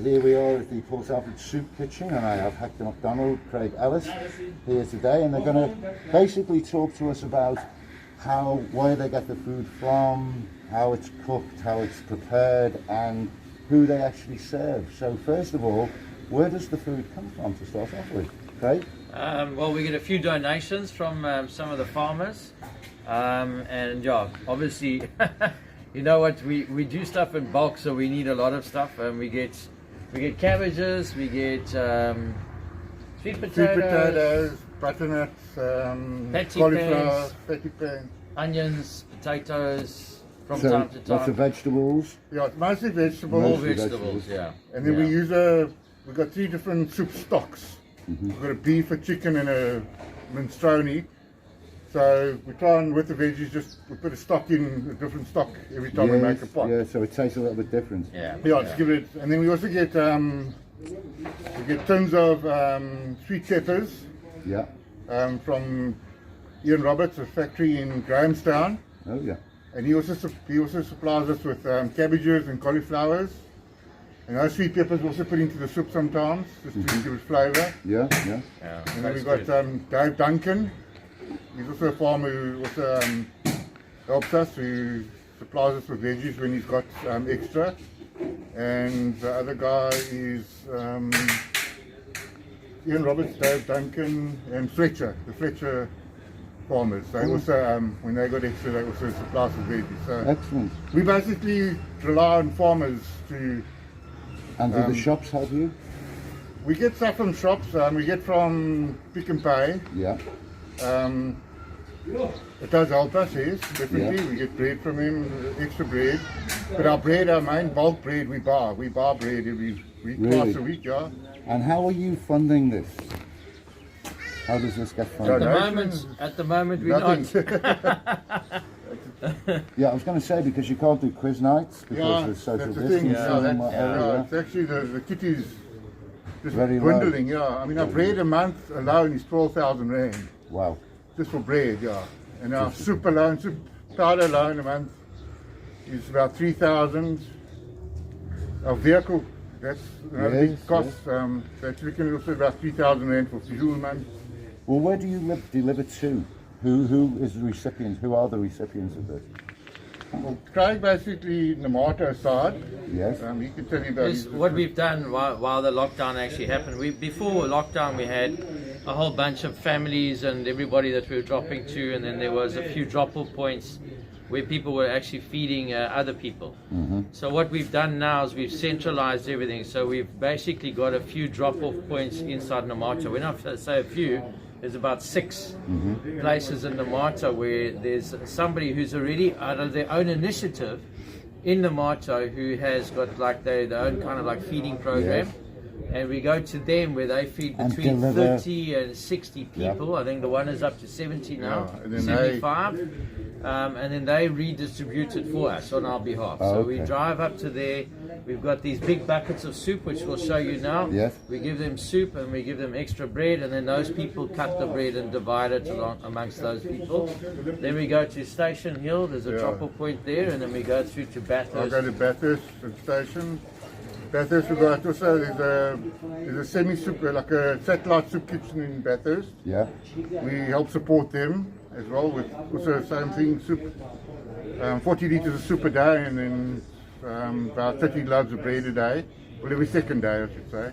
here we are at the Port Alfred Soup Kitchen, and I have Hector MacDonald, Craig Ellis here today, and they're going to basically talk to us about where they get the food from, how it's cooked, how it's prepared, and who they actually serve. So first of all, where does the food come from to start off with, Craig? Well, we get a few donations from some of the farmers, and yeah, obviously, you know what, we do stuff in bulk, so we need a lot of stuff, and we get cabbages, we get sweet potatoes, butternuts, cauliflower, patty pan, onions, potatoes, from So time to time. lots of vegetables. yeah, mostly vegetables. More Mostly vegetables, vegetables. yeah. And then Yeah. we've got 3 different soup stocks. We've got a beef, a chicken, and a minestrone. So we try and, with the veggies, we put a stock in, a different stock every time we make a pot. Yeah, so it tastes a little bit different. Yeah. Yeah, just give it, and then we also get tins of sweet peppers Yeah. from Ian Roberts, a factory in Grahamstown, Oh yeah. and he also supplies us with cabbages and cauliflowers, and those sweet peppers we also put into the soup sometimes just to give it flavour. Yeah, yeah. Yeah, And then that's we've got good. Dave Duncan. He's also a farmer who also helps us, who supplies us with veggies when he's got extra. And the other guy is Ian Roberts, Dave Duncan, and Fletcher, the Fletcher farmers. They also, when they got extra, they also supply us with veggies. So Excellent. we basically rely on farmers to. And do the shops help you? We get stuff from shops. We get from Pick and Pay. Yeah. It does help us, yes, definitely. Yeah. We get bread from him, extra bread. But our bread, our main bulk bread, we buy. We buy bread every week, Really? twice a week, yeah. And how are you funding this? How does this get funded? At the moment, we're not. Nothing. Yeah, I was going to say, because you can't do quiz nights because Yeah, of social that's the distancing. thing. Yeah, and whatever, Yeah, yeah. it's actually the kitty's just Very low. dwindling, yeah. I mean, our bread a month alone is 12,000 rand, Wow. just for bread, yeah. And our soup alone, soup powder alone a month is about 3,000. Our vehicle, that's another Yes, big cost. That's looking also about 3,000 rand for fuel a month. Well, where do you deliver to? Who is the recipient? Who are the recipients of this? Well, Craig basically in the Marto side. Yes. He can tell you about Yes, what we've done while the lockdown actually happened, before lockdown we had a whole bunch of families and everybody that we were dropping to, and then there was a few drop-off points where people were actually feeding other people. So what we've done now is we've centralized everything. So we've basically got a few drop-off points inside Namato. When I say a few, there's about 6 places in Namato where there's somebody who's already out of their own initiative in Namato who has got like their own kind of like feeding program. And we go to them where they feed And between deliver. 30 and 60 people. I think the one is up to 70 now, Yeah, and then 75. And then they redistribute it for us on our behalf. So we okay. drive up to there. We've got these big buckets of soup, which we'll show you now. Yes. We give them soup and we give them extra bread, and then those people cut the bread and divide it amongst those people. Then we go to Station Hill. There's a drop-off point there, and then we go through to I'll Bathurst. go to Bathurst station. Bathurst, we've got also there's a semi-soup, like a satellite soup kitchen in Bathurst. Yeah. We help support them as well with also the same thing, soup, 40 litres of soup a day, and then about 30 loaves of bread a day, well every second day I should say.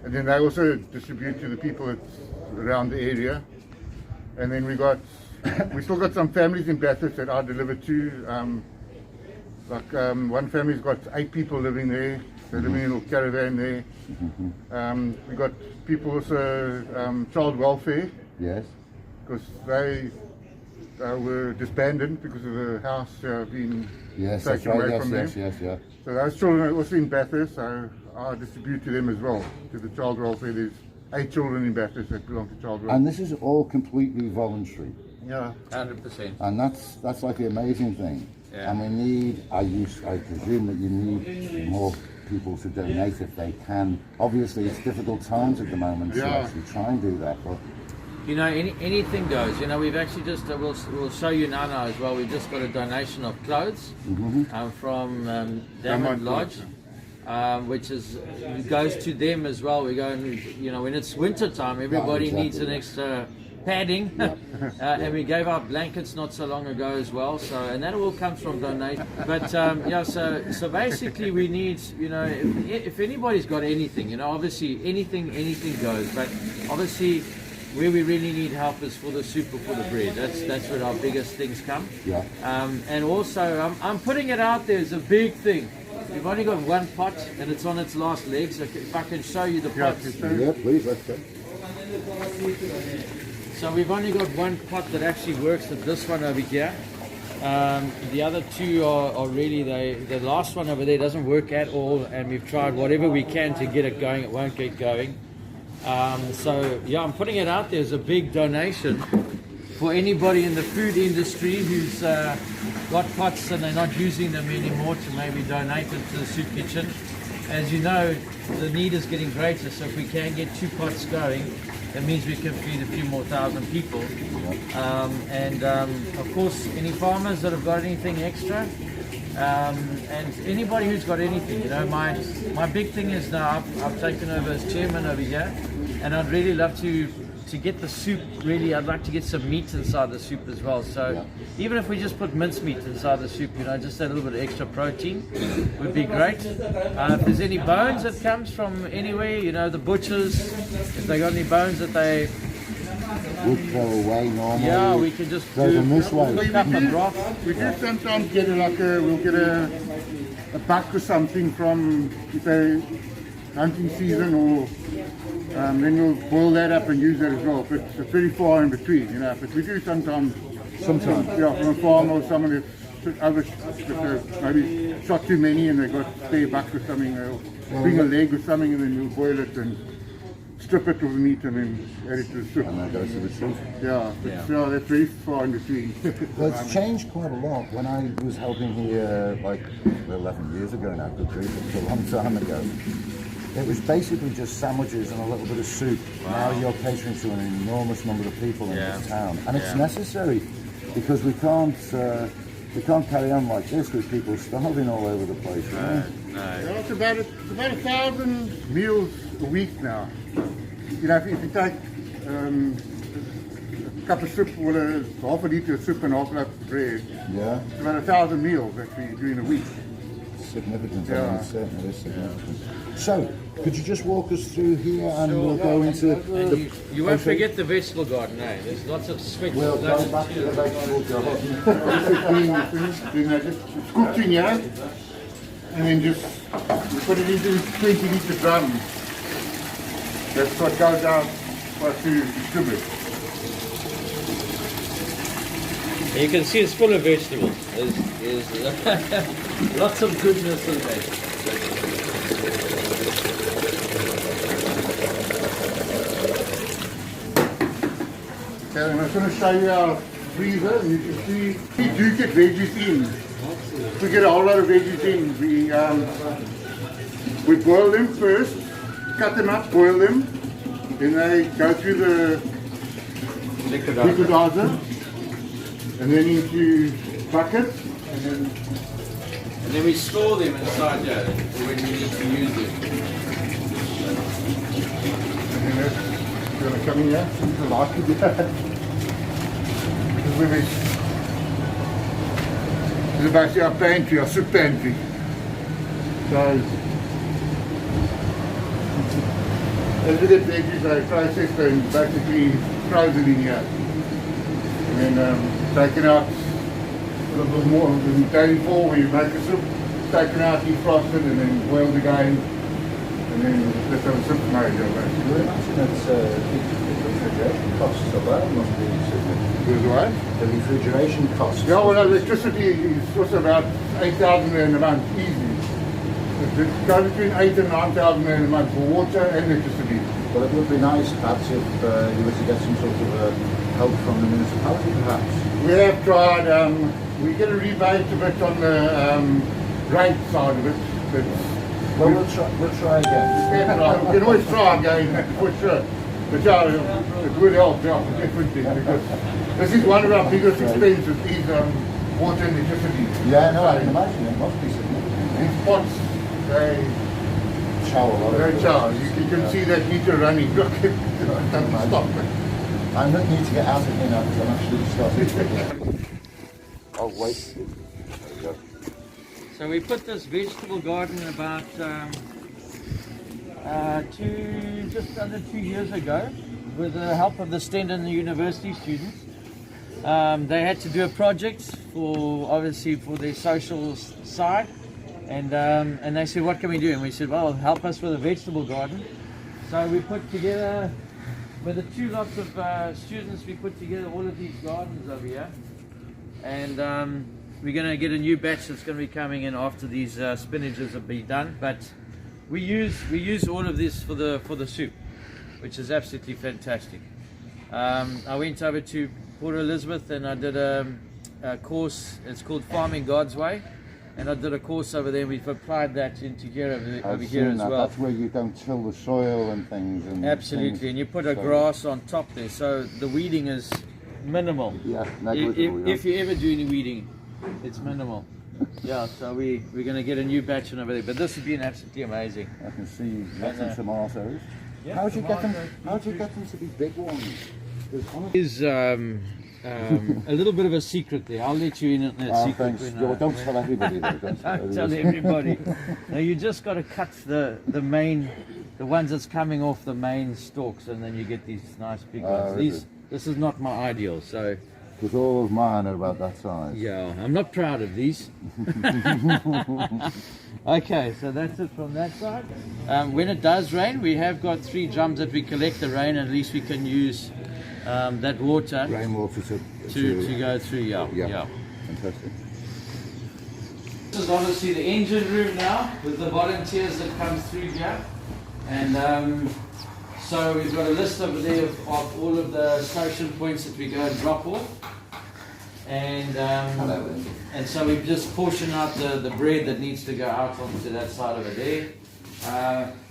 And then they also distribute to the people that's around the area. And then we still got some families in Bathurst that I deliver to. One family's got 8 people living there. They're living in a little caravan there. We got people also, child welfare, Yes. because they were disbanded because of the house being Yes, that's taken right. away Yes, from yes, them. yes, yeah. So those children are also in Bathurst, so I distribute to them as well, to the child welfare. There's 8 children in Bathurst that belong to child welfare. And this is all completely voluntary. Yeah. 100%. And that's like the amazing thing. Yeah. And we need, I presume that you need more people to donate if they can. Obviously it's difficult times at the moment to actually try and do that, but You know, anything goes. You know, we've actually just, we'll show you now as well, we've just got a donation of clothes from Diamond Lodge. which goes to them as well. We go and, when it's winter time, everybody exactly. needs an extra padding, and we gave out blankets not so long ago as well. So, and that all comes from donation. But so basically we need, if anybody's got anything, obviously anything goes. But obviously, where we really need help is for the soup or for the bread. That's where our biggest things come. Yeah. And also, I'm putting it out there as a big thing. We've only got one pot, and it's on its last legs. So if I can show you the pots. Yeah, please, let's go. So we've only got one pot that actually works, with this one over here. The other two are really, the last one over there doesn't work at all, and we've tried whatever we can to get it going. It won't get going. So yeah, I'm putting it out there as a big donation for anybody in the food industry who's got pots and they're not using them anymore, to maybe donate it to the soup kitchen. As you know, the need is getting greater, so if we can get 2 pots going, that means we can feed a few more thousand people. Of course, any farmers that have got anything extra, and anybody who's got anything, my big thing is now I've taken over as chairman over here, and I'd really love to get the soup. Really, I'd like to get some meat inside the soup as well. So even if we just put mincemeat inside the soup, just a little bit of extra protein would be great. If there's any bones that comes from anywhere, the butchers, if they got any bones that they Would throw away normally. Yeah, we can just throw them this way. a cup of broth. We do sometimes get we'll get a buck or something from, say, hunting season, or then we'll boil that up and use that as well. But it's very far in between, But we do sometimes, Sometimes. from a farmer or someone that's maybe shot too many and they got spare buck or something. They'll bring a leg or something, and then we'll boil it and strip it of the meat and then add it to the soup. And that goes to the soup. Yeah, that's very far in between. Well, it's changed quite a lot. When I was helping here, like 11 years ago now, good grief, it was a long time ago. It was basically just sandwiches and a little bit of soup. Now you're catering to an enormous number of people in this town, and it's necessary because we can't carry on like this with people starving all over the place. Right? Yeah, it's about 1,000 meals a week now. If you take a cup of soup with half a litre of soup and half a loaf of bread, Yeah, it's about 1,000 meals that we do in a week. significant. Yeah. I mean, certainly is significant. So, could you just walk us through here, and we'll go into the. You won't forget the vegetable garden, eh? There's lots of switch. We'll go back to the vegetable garden. It's cooked in here, and then just you put it into 20 litre drum. That's what goes out to distribute. You can see it's full of vegetables. There's lots of goodness in there. Okay, I'm just going to show you our freezer, and you can see we do get veggies in. We get a whole lot of veggies in. We boil them first, cut them up, boil them, then they go through the liquidizer, and then into buckets, and then we store them inside here for when we need to use them. then that's going to come in here. It's a lot to do that. This is where this is basically our pantry, our soup pantry. So, as we get veggies, I process them basically frozen in here. And then taken out a little bit more. The day before we make the soup, taken out, defrosted, and then boiled again. And then let's have a soup made. Well, imagine that the refrigeration costs alone must be significant. There's what? The refrigeration costs. Yeah, well, electricity is also about 8,000 rand a month, easy. It's go between 8 and 9,000 rand a month for water and electricity. Well, it would be nice, perhaps, if you were to get some sort of help from the municipality, perhaps. We have tried, we get a rebate a bit on the rate side of it. But Well, we'll try again. we can always try again, for sure. But yeah, it would help, yeah, definitely, because this is one of our biggest expenses, is water and electricity. Yeah, no, I can imagine it must be significant. These pots, chow a lot. Don't chow. You can see that heater running. Look, it doesn't stop. I don't need to get out of here now because I'm actually starting. Oh wait. There we go. So we put this vegetable garden about just under 2 years ago with the help of the Stendon University students. They had to do a project obviously for their social side, and they said, what can we do? And we said, well, help us with a vegetable garden. So we put together, with the two lots of students, we put together all of these gardens over here, and we're going to get a new batch that's going to be coming in after these spinaches have been done. But we use all of this for the soup, which is absolutely fantastic. I went over to Port Elizabeth and I did a course. It's called Farming God's Way, and I did a course over there. We've applied that into here over here as well. That's where you don't till the soil and things. And absolutely, and you put a grass on top there, so the weeding is minimal. Yeah, negligible. If you ever do any weeding, it's minimal. Yeah, so we're going to get a new batch in over there, but this has been absolutely amazing. I can see you got some tomatoes. Yeah, How do you get them to be big ones? Is a little bit of a secret there. I'll let you in on that secret. Thanks. Don't tell everybody though. Don't Don't tell everybody. Now you just got to cut the ones that's coming off the main stalks, and then you get these nice big ones. This is not my ideal, so. Because all of mine are about that size. Yeah, I'm not proud of these. Okay, so that's it from that side. When it does rain, we have got 3 drums that we collect the rain, and at least we can use that water Rainwater to go through. Yeah. Fantastic. This is obviously the engine room now with the volunteers that come through here, and so we've got a list over there of all of the station points that we go and drop off. And so we've just portioned out the bread that needs to go out onto that side over there.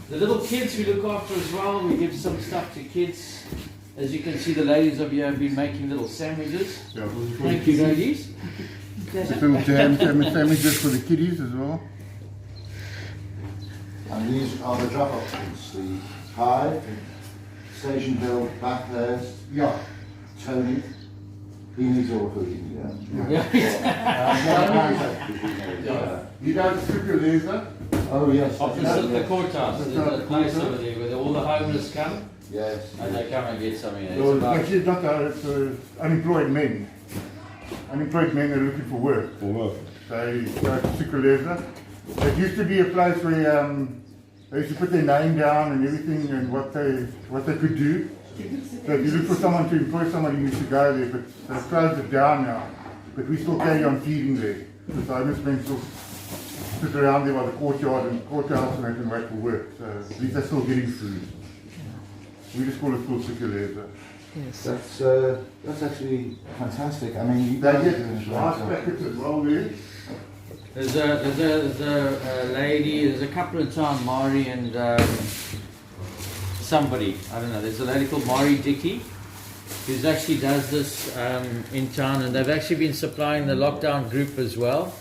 The little kids we look after as well. We give some stuff to kids. As you can see, the ladies over here have been making little sandwiches. Yeah, Thank you, ladies. little jam sandwiches for the kiddies as well. And these are the drop-off points. The Hyde, Station Hill, Bathurst, Tony. He needs all the food he can get. You guys took your laser? Oh yes. Opposite the courthouse, there's a place over there where all the homeless come, Yes. and they come and get something. It's No, about- actually, not unemployed men. Unemployed men are looking for work. They go to Sikuleza. It used to be a place where they used to put their name down and everything and what they could do. So if you look for someone to employ somebody, you used to go there, but they've closed it down now. But we still carry on feeding there. The homeless men still sit around there by the courtyard and courthouse and they can wait for work. So at least they're still getting food. We just call it still Sikuleza. That's actually fantastic. I mean, you They guys are get doing a great rice job. packets as well there. There's a lady, there's a couple in town, Mari and somebody, I don't know, there's a lady called Mari Dickey who actually does this in town, and they've actually been supplying the lockdown group as well.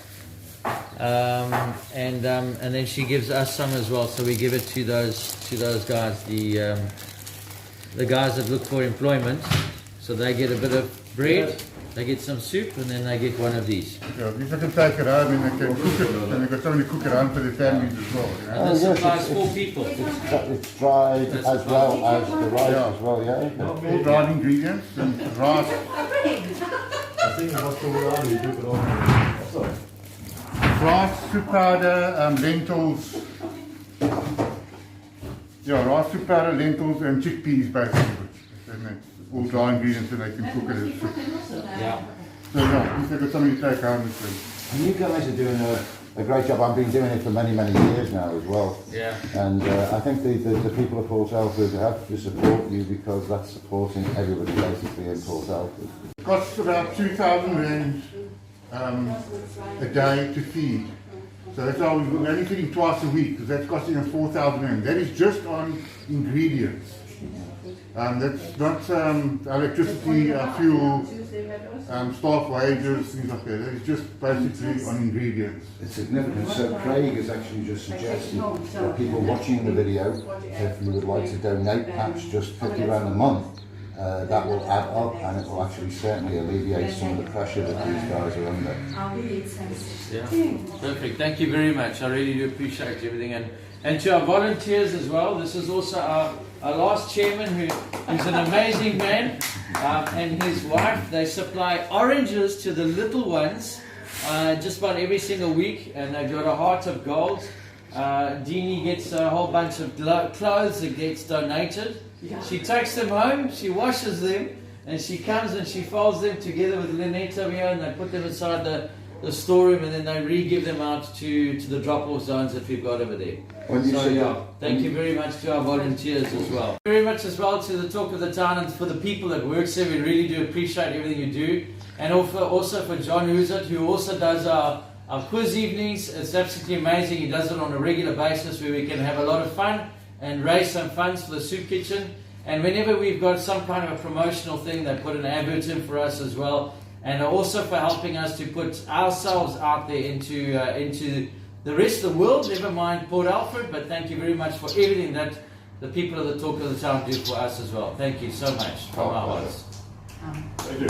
And then she gives us some as well, so we give it to those guys, the guys that look for employment. So they get a bit of bread, they get some soup, and then they get one of these. Yeah, at least they can take it home and they can cook it, and they've got somebody to cook it home for their families as well. You know? And this yes, supplies 4 people. It's dried That's as well fine. as the rice as well, yeah? All dried ingredients and rice. Rice, soup powder, lentils. Yeah, rice, soup powder, lentils, and chickpeas basically. And it's all dry ingredients and they can cook it as soup. Yeah. So yeah, at least they've got something to take home with them. And you guys are doing a great job. I've been doing it for many, many years now as well. Yeah. And I think the people of Port Alfred have to support you because that's supporting everybody basically in Port Alfred. It costs about 2,000 rand a day to feed. So that's how we're only feeding twice a week because that's costing us 4,000 rand. That is just on ingredients. That's not electricity, fuel, staff wages, things like that. It's just basically on ingredients. It's significant. So Craig has actually just suggested that people watching the video, if you would like to donate perhaps just £50 a month, that will add up and it will actually certainly alleviate some of the pressure that these guys are under. Yeah, perfect. Thank you very much. I really do appreciate everything. And to our volunteers as well, this is also our last chairman who is an amazing man, and his wife. They supply oranges to the little ones just about every single week, and they've got a heart of gold. Deanie gets a whole bunch of clothes that gets donated. She takes them home, she washes them, and she comes and she folds them together with Lynette over here, and they put them inside the storeroom, and then they re-give them out to the drop-off zones that we've got over there. So yeah, thank you very much to our volunteers as well. Very much as well to the Talk of the Town and for the people that work there. We really do appreciate everything you do. And also for John Hoozert, who also does our quiz evenings. It's absolutely amazing. He does it on a regular basis where we can have a lot of fun and raise some funds for the soup kitchen. And whenever we've got some kind of a promotional thing, they put an advert in for us as well. And also for helping us to put ourselves out there into the rest of the world, never mind Port Alfred. But thank you very much for everything that the people of the Talk of the Town do for us as well. Thank you so much from our hearts. Thank you.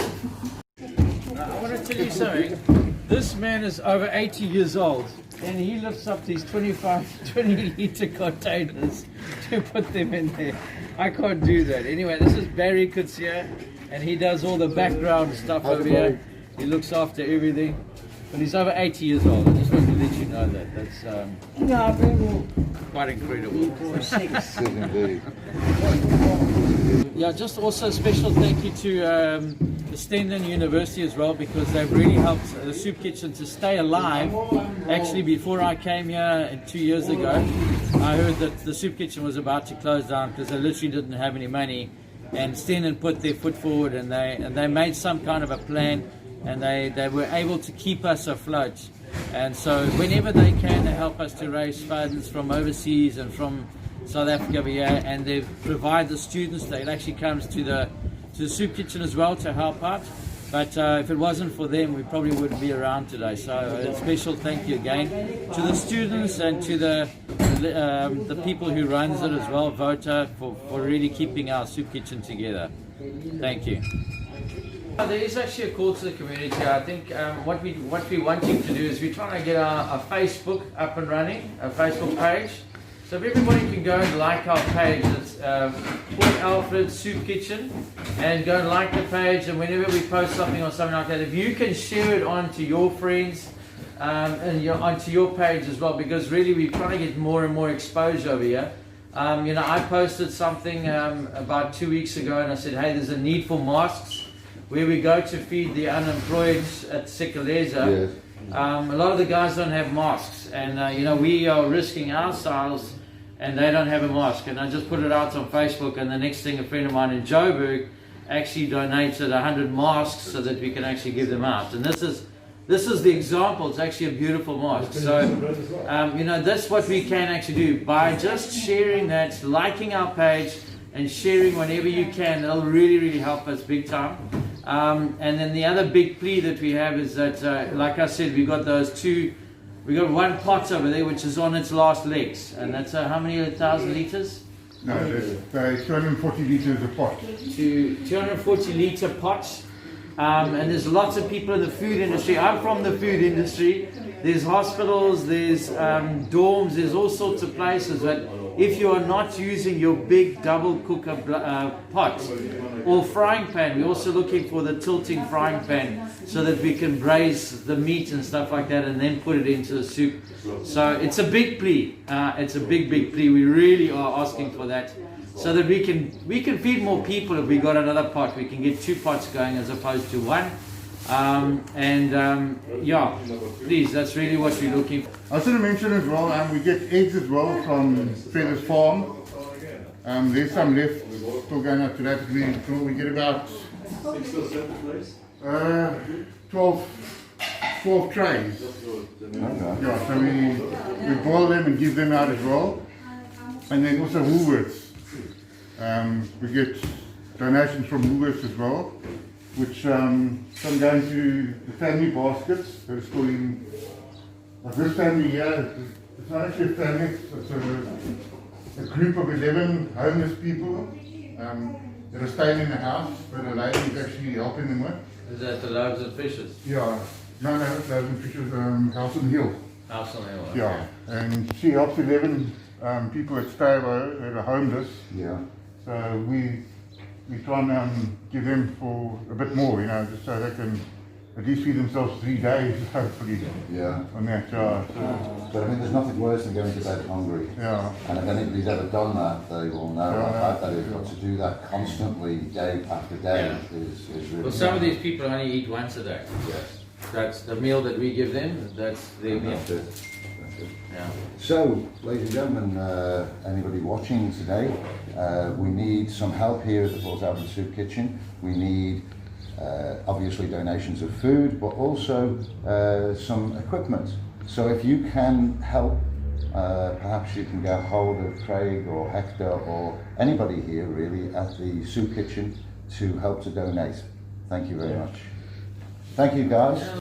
I want to tell you something. This man is over 80 years old, and he lifts up these 20 litre containers to put them in there. I can't do that. Anyway, this is Barry Kutsia, and he does all the background stuff over here. He looks after everything. But he's over 80 years old. I just want to let you know that. That's quite incredible. Yeah, just also a special thank you to the Stendon University as well, because they've really helped the soup kitchen to stay alive. Actually, before I came here 2 years ago, I heard that the soup kitchen was about to close down because they literally didn't have any money. And Stendon put their foot forward, and they made some kind of a plan, and they were able to keep us afloat. And so whenever they can, they help us to raise funds from overseas and from South Africa over here, and they provide the students that actually comes to the soup kitchen as well to help out. But if it wasn't for them, we probably wouldn't be around today. So a special thank you again to the students and to the people who runs it as well, Vota, for really keeping our soup kitchen together. Thank you. There is actually a call to the community. I think what we're wanting to do is we're trying to get our Facebook up and running, a Facebook page. So if everybody can go and like our page, it's Port Alfred Soup Kitchen, and go and like the page, and whenever we post something or something like that, if you can share it on to your friends and onto your page as well, because really we're trying to get more and more exposure over here. I posted something about 2 weeks ago, and I said, hey, there's a need for masks where we go to feed the unemployed at Sekuleza. Yes. A lot of the guys don't have masks, and we are risking ourselves, and they don't have a mask. And I just put it out on Facebook, and the next thing, a friend of mine in Joburg actually donated 100 masks so that we can actually give them out. And this is the example. It's actually a beautiful mask. So that's what we can actually do by just sharing that, liking our page, and sharing whenever you can. It'll really, really help us big time. And then the other big plea that we have is that, like I said, we got one pot over there which is on its last legs, and that's how many 1,000 litres? No, there's 240 litres a pot. 240 litre pots. And there's lots of people in the food industry. I'm from the food industry. There's hospitals, there's dorms, there's all sorts of places that if you are not using your big double cooker pot or frying pan, we're also looking for the tilting frying pan so that we can braise the meat and stuff like that and then put it into the soup. So it's a big plea. It's a big plea. We really are asking for that so that we can feed more people. If we got another pot, we can get 2 pots going as opposed to 1. Please, that's really what we're looking for. I should have mentioned as well, we get eggs as well from Feathers Farm. There's some left, still going up to that. We get about 12 trays. Okay. Yeah, so we boil them and give them out as well. And then also Woolworths. We get donations from Woolworths as well, which some go into the family baskets. They're storing, like this family here, it's not actually a family, it's a group of 11 homeless people that are staying in the house, but a lady is actually helping them with. Is that the loaves and fishes? Yeah, no, it's Loaves and Fishes House on the Hill. House on the hill. Okay. Yeah, and she helps 11 people that stay that are homeless. Yeah. So we try and give them for a bit more, you know, just so they can at least feed themselves 3 days, hopefully. Yeah. On that, yeah. But I mean, there's nothing worse than going to bed hungry. Yeah. And if anybody's ever done that, they will know Yeah, how hard that yeah. is. But to do that constantly, day after day, Yeah. is really. Well, some of these people only eat once a day. Yes. That's the meal that we give them. That's their meal. That's it. That's it. Yeah. So, ladies and gentlemen, anybody watching today, we need some help here at the Port Alfred Soup Kitchen. We need obviously donations of food, but also some equipment. So if you can help, perhaps you can get hold of Craig or Hector or anybody here really at the soup kitchen to help to donate. Thank you very much. Thank you, guys.